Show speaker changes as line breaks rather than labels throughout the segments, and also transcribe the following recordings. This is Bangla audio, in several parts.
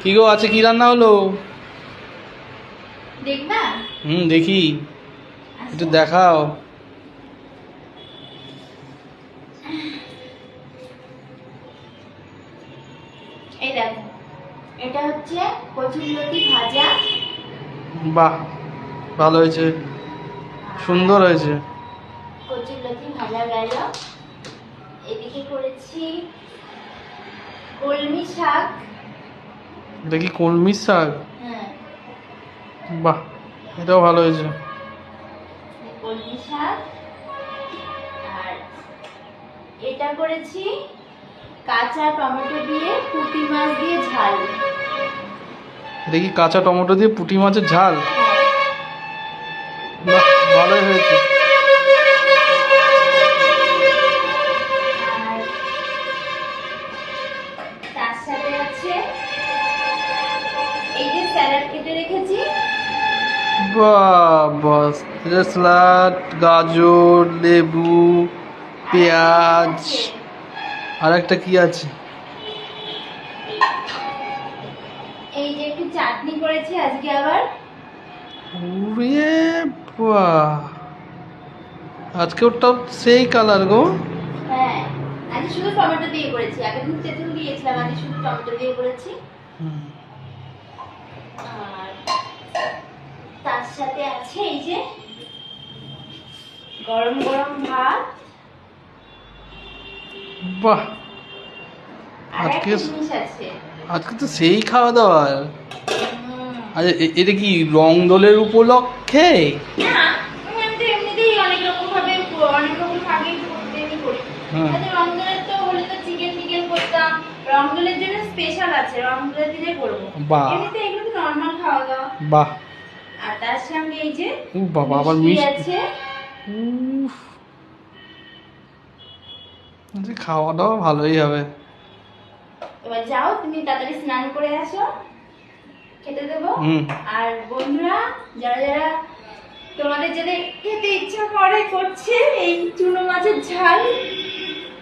কি গো, আছে কি রান্না হলো?
দেখবা?
দেখি, একটু দেখাও।
এই দেখো, এটা হচ্ছে কচুরলতি ভাজা।
বাহ, ভালো হয়েছে, সুন্দর হয়েছে।
কচুরলতি ভাজা গেল। এদিকে করেছি কলমি শাক।
দেখি, কলমি শাক।
হ্যাঁ,
বাহ, এটাও ভালো হয়েছে।
কলমি শাক। আর এটা করেছি কাঁচা টমেটো দিয়ে পুঁটি মাছ দিয়ে ঝাল।
দেখি, কাঁচা টমেটো দিয়ে পুঁটি মাছের ঝাল। বাহ, ভালোই হয়েছে।
আর তার সাথে আছে এই যে স্যালাড কেটে রেখেছি।
বাহ বাস, এটা স্যালাড, গাজর, লেবু, পেঁয়াজ, আর একটা কি আছে?
এই যে একটু চাটনি করেছি আজকে আবার।
ওরে বাহ, আজকে ওটা সেই কালার গো।
হ্যাঁ, আজকে শুধু টমেটো দিয়ে করেছি, আগের দিন তেঁতুল দিয়েছিলাম, আজকে শুধু টমেটো দিয়ে করেছি। আর তার সাথে আছে এই যে গরম গরম ভাত।
বাহ,
আর
আজকে
একটা জিনিস আছে।
আজকে তো সেই খাওয়া দাওয়া। আচ্ছা, এটা কি রং দোলের উপলক্ষে?
না, আমি তো এমনিতেই অনেক রকম ভাবে অনেক রকম ভাবে আমি করি। আচ্ছা, রমজানের তো হলে তো চিকেন টিকেন করতাম, রমজানের জন্য স্পেশাল আছে, রমজানের দিনে করবো।
বাহ।
এমনিতে এগুলো তো নর্মাল খাওয়া দাওয়া।
বাহ।
আর তার সঙ্গে এই যে
বাবা, আবার
মিষ্টি
মিষ্টি
আছে।
উফ, খাওয়া দাওয়া ভালোই হবে।
এবার যাও, তুমি তাড়াতাড়ি স্নান করে আসো, খেতে দেবো।
হুম।
আর বন্ধুরা, যারা যারা তোমাদের যাদের খেতে ইচ্ছা করে করছে এই চুনো মাছের ঝাল,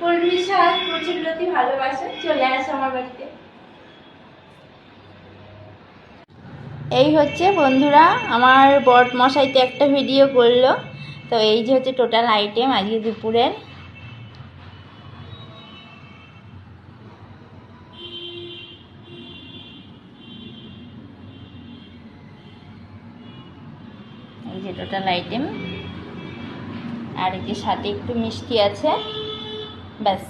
কলমি শাক, কচুরলতি ভালোবাসে, চলে আসো আমার বাড়িতে। এই হচ্ছে বন্ধুরা, আমার বর মশাইতে একটা ভিডিও করলো, তো এই যে হচ্ছে টোটাল আইটেম আজকে দুপুরের। এই যে টোটাল আইটেম, আর এই যে সাথে একটু মিষ্টি আছে, ব্যাস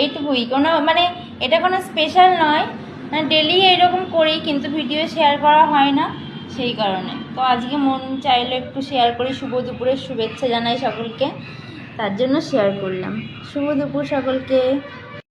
এইটুকুই। কোনো মানে এটা কোনো স্পেশাল নয়, মানে ডেলি এইরকম করি, কিন্তু ভিডিও শেয়ার করা হয় না, সেই কারণে। তো আজকে মন চাইলো একটু শেয়ার করি, শুভ দুপুরের শুভেচ্ছা জানাই সকলকে, তার জন্য শেয়ার করলাম। শুভ দুপুর সকলকে।